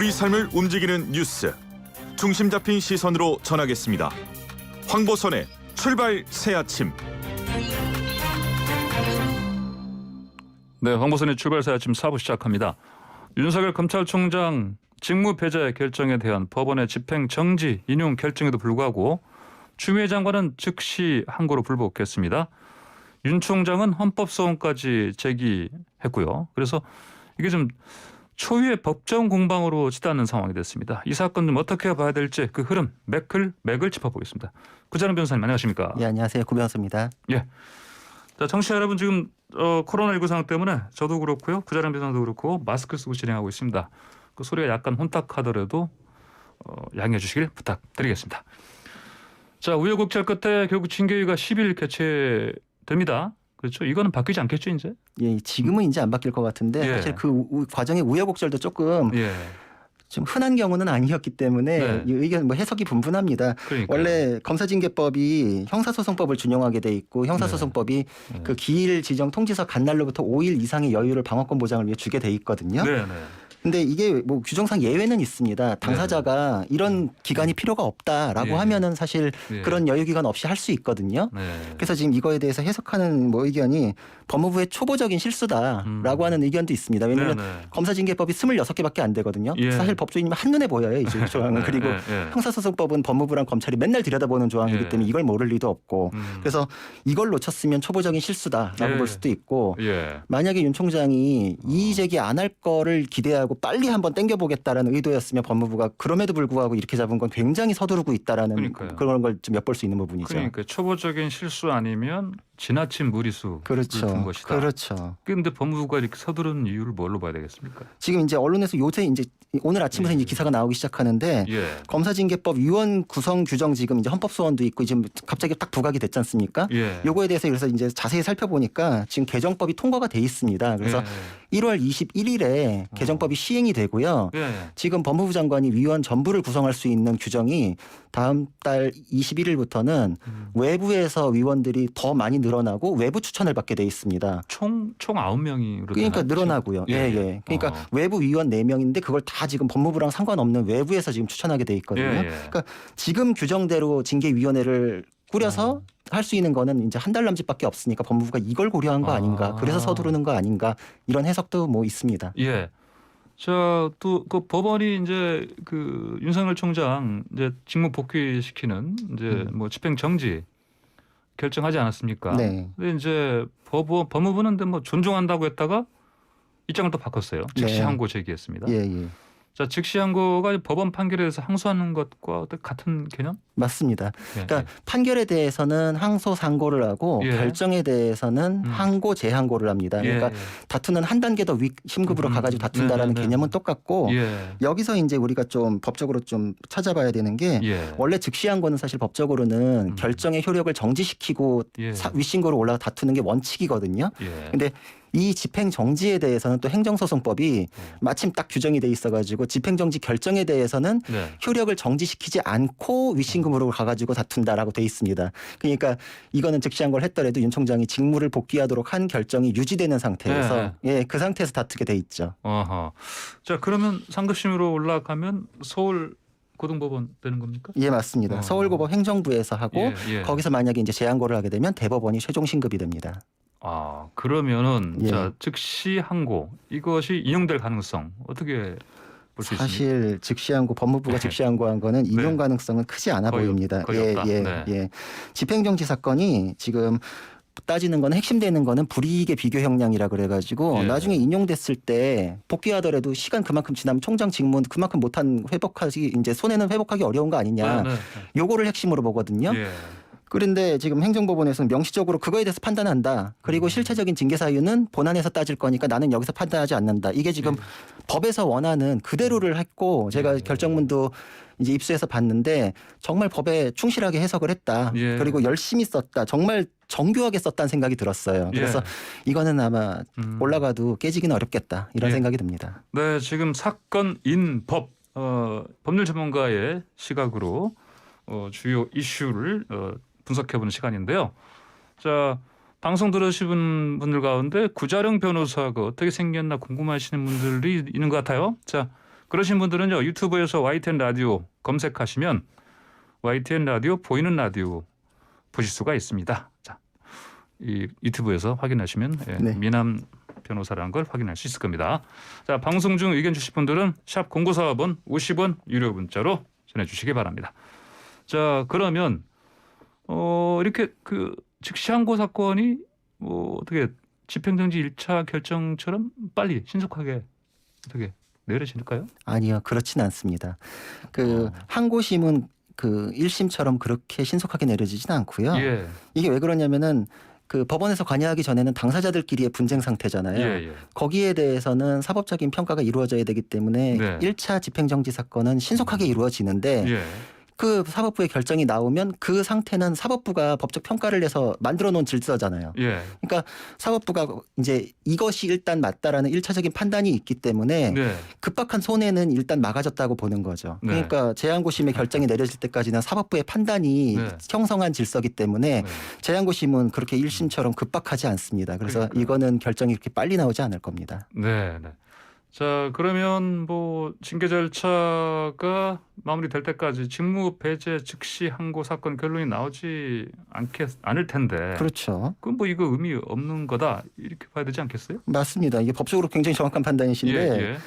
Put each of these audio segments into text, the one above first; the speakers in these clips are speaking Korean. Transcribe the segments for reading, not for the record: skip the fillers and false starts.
우리 삶을 움직이는 뉴스, 중심 잡힌 시선으로 전하겠습니다. 황보선의 출발 새아침. 네, 황보선의 출발 새아침 4부 시작합니다. 윤석열 검찰총장 직무 배제 결정에 대한 법원의 집행 정지 인용 결정에도 불구하고 추미애 장관은 즉시 항고로 불복했습니다. 윤 총장은 헌법소원까지 제기했고요. 그래서 이게 좀 초유의 법정 공방으로 치닫는 상황이 됐습니다. 이 사건 좀 어떻게 봐야 될지 그 흐름, 맥을 짚어보겠습니다. 구자능 변호사님 안녕하십니까? 예, 안녕하세요. 구 변호사입니다. 예. 자, 청취자 여러분 지금 코로나19 상황 때문에 저도 그렇고요. 구자능 변호사도 그렇고 마스크 쓰고 진행하고 있습니다. 그 소리가 약간 혼탁하더라도 양해해 주시길 부탁드리겠습니다. 자, 우여곡절 끝에 결국 징계위가 10일 개최됩니다. 그렇죠? 이거는 바뀌지 않겠죠, 이제? 예, 지금은 이제 안 바뀔 것 같은데 예. 사실 그 과정의 우여곡절도 조금 예. 좀 흔한 경우는 아니었기 때문에 네. 이 의견 해석이 분분합니다. 그러니까요. 원래 검사징계법이 형사소송법을 준용하게 돼 있고 형사소송법이 네. 그 기일 지정 통지서 간 날로부터 5일 이상의 여유를 방어권 보장을 위해 주게 돼 있거든요. 네, 네. 근데 이게 뭐 규정상 예외는 있습니다. 당사자가 이런 기간이 필요가 없다라고 예. 하면은 사실 예. 그런 여유 기간 없이 할 수 있거든요. 네. 그래서 지금 이거에 대해서 해석하는 뭐 의견이 법무부의 초보적인 실수다라고 하는 의견도 있습니다. 왜냐하면 네, 네. 검사징계법이 26개밖에 안 되거든요. 예. 사실 법조인이면 한눈에 보여요. 이 조항은. 네, 그리고 네, 네. 형사소송법은 법무부랑 검찰이 맨날 들여다보는 조항이기 예. 때문에 이걸 모를 리도 없고 그래서 이걸 놓쳤으면 초보적인 실수다라고 예. 볼 수도 있고 예. 만약에 윤 총장이 이의 제기 안 할 거를 기대하고 빨리 한번 땡겨보겠다라는 의도였으면 법무부가 그럼에도 불구하고 이렇게 잡은 건 굉장히 서두르고 있다라는 그러니까요. 그런 걸 좀 엿볼 수 있는 부분이죠. 그러니까 초보적인 실수 아니면 지나친 무리수 그렇죠. 둔 것이다. 그렇죠. 그런데 법무부가 이렇게 서두른 이유를 뭘로 봐야 되겠습니까? 지금 이제 언론에서 요새 이제 오늘 아침부터 예. 이제 기사가 나오기 시작하는데 예. 검사징계법 위원 구성 규정 지금 이제 헌법소원도 있고 지금 갑자기 딱 부각이 됐지 않습니까? 예. 요거에 대해서 그래서 이제 자세히 살펴보니까 지금 개정법이 통과가 돼 있습니다. 그래서 예. 1월 21일에 개정법이 시행이 되고요. 예. 지금 법무부 장관이 위원 전부를 구성할 수 있는 규정이 다음 달 21일부터는 외부에서 위원들이 더 많이 늘어나고 외부 추천을 받게 돼 있습니다. 총 9명이 그러니까 늘어나고요. 예, 예. 그러니까 외부 위원 4명인데 그걸 다 지금 법무부랑 상관없는 외부에서 지금 추천하게 돼 있거든요. 예, 예. 그러니까 지금 규정대로 징계위원회를 꾸려서 할 수 있는 거는 이제 한 달 남짓밖에 없으니까 법무부가 이걸 고려한 거 아닌가. 그래서 서두르는 거 아닌가. 이런 해석도 뭐 있습니다. 예. 자, 또 그 법원이 이제 그 윤석열 총장 이제 직무 복귀시키는 이제 뭐 집행 정지 결정하지 않았습니까? 네. 근데 이제 법무부는 근데 뭐 존중한다고 했다가 입장을 또 바꿨어요. 즉시 네. 항고 제기했습니다. 예, 예. 자, 즉시 항고가 법원 판결에 대해서 항소하는 것과 같은 개념? 맞습니다. 예. 그러니까 판결에 대해서는 항소 상고를 하고 예. 결정에 대해서는 항고 재항고를 합니다. 예. 그러니까 다투는 한 단계 더 위 심급으로 가가지고 다툰다라는 네네네. 개념은 똑같고 예. 여기서 이제 우리가 좀 법적으로 좀 찾아봐야 되는 게 예. 원래 즉시항고는 사실 법적으로는 결정의 효력을 정지시키고 예. 윗신고로 올라가 다투는 게 원칙이거든요. 예. 근데 이 집행 정지에 대해서는 또 행정소송법이 마침 딱 규정이 돼 있어가지고 집행 정지 결정에 대해서는 네. 효력을 정지시키지 않고 윗신금으로 가가지고 다툰다라고 돼 있습니다. 그러니까 이거는 즉시항고를 했더라도 윤 총장이 직무를 복귀하도록 한 결정이 유지되는 상태에서 예, 그 상태에서 다투게 돼 있죠. 어허. 자, 그러면 상급심으로 올라가면 서울 고등법원 되는 겁니까? 예, 맞습니다. 서울고법 행정부에서 하고 예, 예. 거기서 만약에 이제 재항고를 하게 되면 대법원이 최종 신급이 됩니다. 아, 그러면은 예. 자, 즉시 항고 이것이 인용될 가능성 어떻게 볼 수 있습니까? 사실 즉시항고 법무부가 즉시항고한 거는 인용 가능성은 크지 않아 거의 보입니다. 거의 없다. 예, 네. 예. 집행정지 사건이 지금 따지는 거는 핵심되는 거는 불이익의 비교 형량이라 그래가지고 예. 나중에 인용됐을 때 복귀하더라도 시간 그만큼 지나면 총장 직무 그만큼 못한 회복하기 이제 손해는 회복하기 어려운 거 아니냐. 네, 네. 요거를 핵심으로 보거든요. 예. 그런데 지금 행정법원에서는 명시적으로 그거에 대해서 판단한다. 그리고 실체적인 징계 사유는 본안에서 따질 거니까 나는 여기서 판단하지 않는다. 이게 지금 법에서 원하는 그대로를 했고 제가 결정문도 이제 입수해서 봤는데 정말 법에 충실하게 해석을 했다. 예. 그리고 열심히 썼다. 정말 정교하게 썼다는 생각이 들었어요. 그래서 이거는 아마 올라가도 깨지기는 어렵겠다. 이런 예. 생각이 듭니다. 네, 지금 사건 인법 법률 전문가의 시각으로 주요 이슈를 분석해보는 시간인데요. 자, 방송 들으신 분들 가운데 구자령 변호사가 어떻게 생겼나 궁금하시는 분들이 있는 것 같아요. 자, 그러신 분들은요 유튜브에서 YTN 라디오 검색하시면 YTN 라디오 보이는 라디오 보실 수가 있습니다. 자, 이 유튜브에서 확인하시면 네. 미남 변호사라는 걸 확인할 수 있을 겁니다. 자, 방송 중 의견 주실 분들은 샵 0945번 50원 유료 문자로 전해주시기 바랍니다. 자, 그러면 이렇게 그 즉시 항고 사건이 뭐 어떻게 집행정지 1차 결정처럼 빨리 신속하게 어떻게 내려질까요? 아니요, 그렇진 않습니다. 그 항고심은 그 1심처럼 그렇게 신속하게 내려지진 않고요. 예. 이게 왜 그러냐면은 그 법원에서 관여하기 전에는 당사자들끼리의 분쟁 상태잖아요. 예. 거기에 대해서는 사법적인 평가가 이루어져야 되기 때문에 네. 1차 집행정지 사건은 신속하게 이루어지는데 예. 그 사법부의 결정이 나오면 그 상태는 사법부가 법적 평가를 해서 만들어 놓은 질서잖아요. 예. 그러니까 사법부가 이제 이것이 일단 맞다라는 1차적인 판단이 있기 때문에 네. 급박한 손해는 일단 막아졌다고 보는 거죠. 네. 그러니까 재항고심의 결정이 내려질 때까지는 사법부의 판단이 네. 형성한 질서기 때문에 네. 재항고심은 그렇게 1심처럼 급박하지 않습니다. 그래서 그러니까요. 이거는 결정이 이렇게 빨리 나오지 않을 겁니다. 네. 자, 그러면 뭐 징계 절차가 마무리될 때까지 직무 배제 즉시 항고 사건 결론이 나오지 않을 텐데. 그렇죠. 그럼 뭐 이거 의미 없는 거다 이렇게 봐야 되지 않겠어요? 맞습니다. 이게 법적으로 굉장히 정확한 판단이신데 예.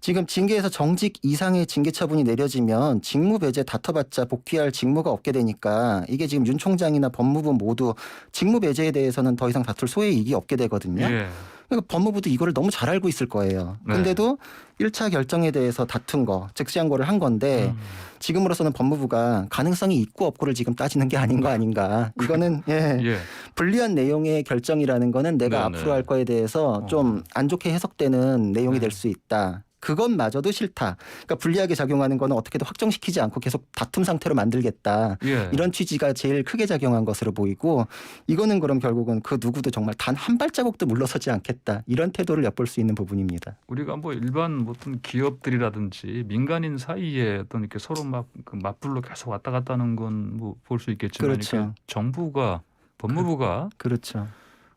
지금 징계에서 정직 이상의 징계 처분이 내려지면 직무 배제 다퉈봤자 복귀할 직무가 없게 되니까 이게 지금 윤 총장이나 법무부 모두 직무 배제에 대해서는 더 이상 다툴 소외이익이 없게 되거든요. 예. 그러니까 법무부도 이거를 너무 잘 알고 있을 거예요. 네. 근데도 1차 결정에 대해서 다툰 거, 즉시항고를 한 건데 지금으로서는 법무부가 가능성이 있고 없고를 지금 따지는 게 아닌 거 아닌가. 이거는 예. 불리한 내용의 결정이라는 거는 내가 네, 앞으로 할 거에 대해서 좀 안 좋게 해석되는 내용이 네. 될 수 있다. 그것마저도 싫다. 그러니까 불리하게 작용하는 거는 어떻게든 확정시키지 않고 계속 다툼 상태로 만들겠다. 예. 이런 취지가 제일 크게 작용한 것으로 보이고 이거는 그럼 결국은 그 누구도 정말 단 한 발자국도 물러서지 않겠다. 이런 태도를 엿볼 수 있는 부분입니다. 우리가 뭐 일반 어떤 기업들이라든지 민간인 사이에 어떤 이렇게 서로 막 그 맞불로 계속 왔다 갔다 하는 건 뭐 볼 수 있겠지만 그렇죠. 이렇게 정부가 법무부가 그렇죠.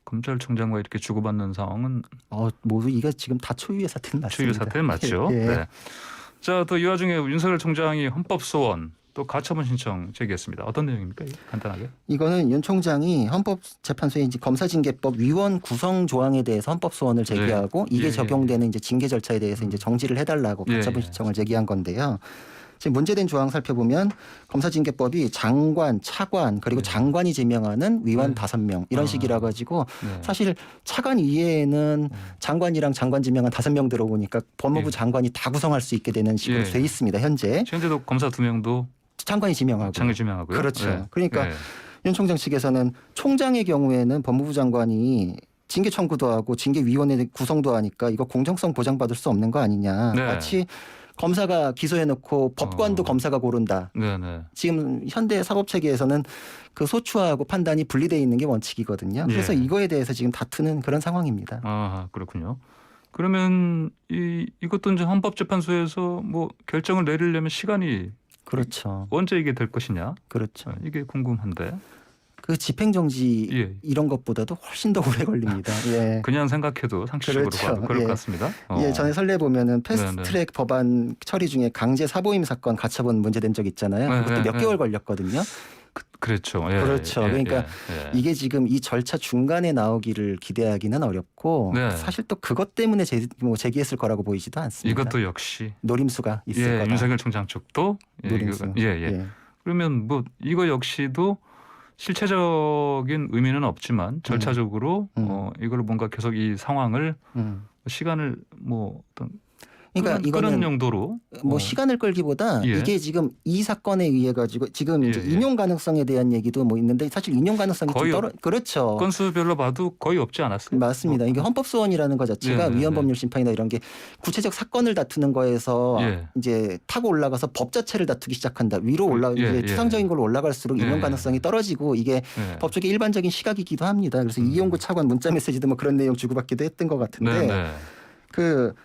검찰총장과 이렇게 주고받는 상황은 모두 이게 지금 다 초유의 사태는 맞습니다. 추유 사태는 맞죠. 예. 네. 자, 또 이 와중에 윤석열 총장이 헌법 소원 또 가처분 신청 제기했습니다. 어떤 내용입니까? 이게? 간단하게. 이거는 윤 총장이 헌법재판소의 이제 검사징계법 위원 구성 조항에 대해서 헌법 소원을 제기하고 네. 이게 예, 적용되는 이제 징계 절차에 대해서 이제 정지를 해달라고 예, 가처분 예. 신청을 제기한 건데요. 지금 문제된 조항 살펴보면 검사징계법이 장관, 차관 그리고 네. 장관이 지명하는 위원 네. 5명 이런 아. 식이라 가지고 네. 사실 차관 이외에는 장관이랑 장관 지명한 5명 들어오니까 법무부 예. 장관이 다 구성할 수 있게 되는 식으로 예. 돼 있습니다. 현재 현재도 검사 2명도 장관이 지명하고 장을 지명하고요. 그렇죠. 네. 그러니까 네. 윤 총장 측에서는 총장의 경우에는 법무부 장관이 징계 청구도 하고 징계위원회 구성도 하니까 이거 공정성 보장받을 수 없는 거 아니냐. 네. 마치 검사가 기소해놓고 법관도 검사가 고른다. 네. 지금 현대 사법체계에서는 그 소추하고 판단이 분리되어 있는 게 원칙이거든요. 그래서 예. 이거에 대해서 지금 다투는 그런 상황입니다. 아, 그렇군요. 그러면 이것도 이제 헌법재판소에서 뭐 결정을 내리려면 시간이 그렇죠. 언제 이게 될 것이냐? 그렇죠. 이게 궁금한데. 그 집행정지 예. 이런 것보다도 훨씬 더 오래 걸립니다. 예. 그냥 생각해도 상식적으로 그렇죠. 봐도 그럴 예. 것 같습니다. 예, 전에 설레 보면은 패스트트랙 네네. 법안 처리 중에 강제 사보임 사건 가처분 문제된 적 있잖아요. 네, 그것도 네, 몇 네. 개월 걸렸거든요. 그렇죠. 예, 그렇죠. 그러니까 이게 지금 이 절차 중간에 나오기를 기대하기는 어렵고 네. 사실 또 그것 때문에 제기했을 거라고 보이지도 않습니다. 이것도 역시 노림수가 있을 예, 거다. 윤석열 총장 쪽도 노림수. 예. 그러면 뭐 이거 역시도 실체적인 의미는 없지만 절차적으로 이걸 뭔가 계속 이 상황을 시간을 뭐 어떤 그러니까 그런 이거는 용도로 뭐 시간을 끌기보다 예. 이게 지금 이 사건에 의해 가지고 지금 이제 예. 인용 가능성에 대한 얘기도 뭐 있는데 사실 인용 가능성이 거의 좀 그렇죠. 건수별로 봐도 거의 없지 않았어요. 맞습니다. 이게 헌법소원이라는 것 자체가 네, 네, 위헌법률 심판이나 이런 게 구체적 사건을 다투는 거에서 예. 이제 타고 올라가서 법 자체를 다투기 시작한다. 위로 예. 추상적인 걸로 올라갈수록 인용 예. 가능성이 떨어지고 이게 예. 법적인 일반적인 시각이기도 합니다. 그래서 이용구 차관 문자 메시지도 뭐 그런 내용 주고받기도 했던 것 같은데 네. 그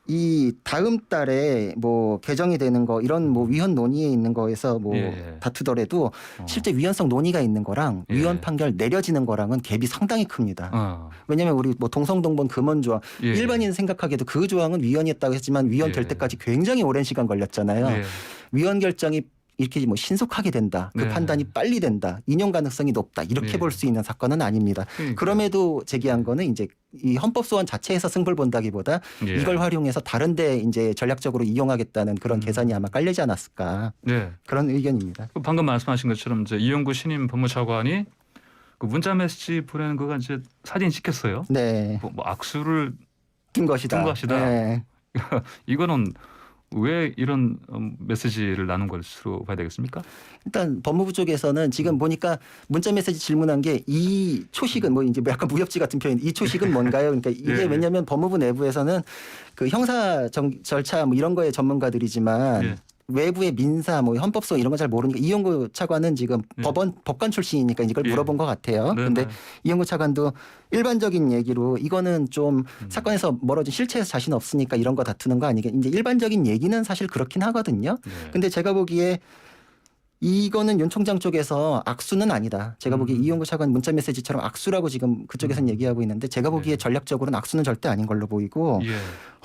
이 다음 달에 뭐 개정이 되는 거 이런 뭐 위헌 논의에 있는 거에서 뭐 예. 다투더라도 실제 위헌성 논의가 있는 거랑 예. 위헌 판결 내려지는 거랑은 갭이 상당히 큽니다. 어. 왜냐하면 우리 뭐 동성동본 금원조항 예. 일반인 생각하기에도 그 조항은 위헌이었다고 했지만 위헌될 예. 때까지 굉장히 오랜 시간 걸렸잖아요. 예. 위헌 결정이 이렇게 뭐 신속하게 된다. 그 네. 판단이 빨리 된다. 인용 가능성이 높다. 이렇게 예. 볼 수 있는 사건은 아닙니다. 그러니까요. 그럼에도 제기한 거는 이제 이 헌법 소원 자체에서 승부를 본다기보다 예. 이걸 활용해서 다른데 이제 전략적으로 이용하겠다는 그런 계산이 아마 깔리지 않았을까 네. 그런 의견입니다. 방금 말씀하신 것처럼 이제 이용구 신임 법무차관이 그 문자 메시지 보내는 거가 이제 사진 찍혔어요. 네, 뭐 악수를 긴 것이다. 긴 것이다. 네. 이거는 왜 이런 메시지를 나눈 것으로 봐야 되겠습니까? 일단 법무부 쪽에서는 지금 보니까 문자 메시지 질문한 게 이 초식은 뭐 이제 약간 무협지 같은 표현. 이 초식은 뭔가요? 그러니까 이게 예. 왜냐하면 법무부 내부에서는 그 형사 절차 뭐 이런 거에 전문가들이지만 예. 외부의 민사 뭐 헌법소 이런 거 잘 모르니까 이용구 차관은 지금 예. 법관 출신이니까 이걸 예. 물어본 것 같아요. 네, 근데 네. 이용구 차관도 일반적인 얘기로 이거는 좀 사건에서 멀어진 실체에서 자신 없으니까 이런 거 다투는 거 아니겠. 이제 일반적인 얘기는 사실 그렇긴 하거든요. 네. 근데 제가 보기에 이거는 윤 총장 쪽에서 악수는 아니다. 제가 보기에 이용구 차관 문자 메시지처럼 악수라고 지금 그쪽에서는 얘기하고 있는데 제가 보기에 네. 전략적으로는 악수는 절대 아닌 걸로 보이고 예.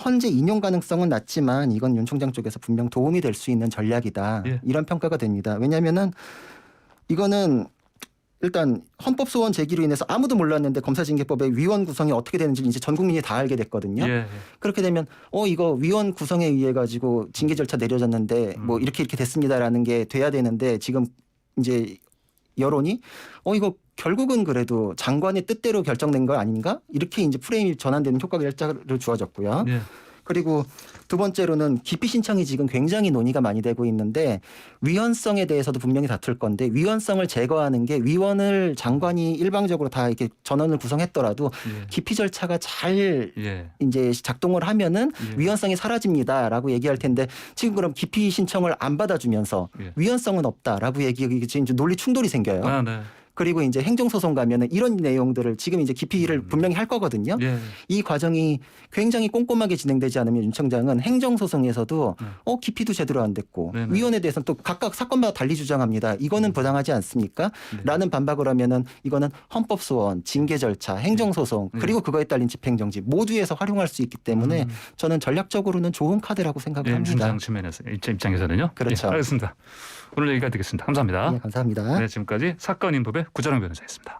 헌재 인용 가능성은 낮지만 이건 윤 총장 쪽에서 분명 도움이 될 수 있는 전략이다. 예. 이런 평가가 됩니다. 왜냐하면은 이거는 일단 헌법 소원 제기로 인해서 아무도 몰랐는데 검사징계법의 위원 구성이 어떻게 되는지 이제 전 국민이 다 알게 됐거든요. 예. 그렇게 되면 이거 위원 구성에 의해 가지고 징계 절차 내려졌는데 뭐 이렇게 됐습니다라는 게 돼야 되는데 지금 이제 여론이 이거 결국은 그래도 장관의 뜻대로 결정된 거 아닌가? 이렇게 이제 프레임이 전환되는 효과가 일자로 주어졌고요. 예. 그리고 두 번째로는 기피 신청이 지금 굉장히 논의가 많이 되고 있는데 위헌성에 대해서도 분명히 다툴 건데 위헌성을 제거하는 게 위원을 장관이 일방적으로 다 이렇게 전원을 구성했더라도 예. 기피 절차가 잘 예. 이제 작동을 하면은 예. 위헌성이 사라집니다라고 얘기할 텐데 지금 그럼 기피 신청을 안 받아주면서 예. 위헌성은 없다라고 얘기하기 지금 이제 논리 충돌이 생겨요. 아, 네. 그리고 이제 행정소송 가면은 이런 내용들을 지금 이제 기피를 분명히 할 거거든요. 예. 이 과정이 굉장히 꼼꼼하게 진행되지 않으면 윤 청장은 행정소송에서도 기피도 제대로 안 됐고 네네. 위원에 대해서는 또 각각 사건마다 달리 주장합니다. 이거는 부당하지 않습니까? 네. 라는 반박을 하면은 이거는 헌법소원, 징계 절차, 행정소송 그리고 그거에 딸린 집행정지 모두에서 활용할 수 있기 때문에 저는 전략적으로는 좋은 카드라고 생각을 예, 합니다. 윤 총장 측면에서 입장에서는요. 그렇죠. 예, 알겠습니다. 오늘 여기까지 듣겠습니다. 감사합니다. 네, 감사합니다. 네, 지금까지 사건 인법의 구자랑 변호사였습니다.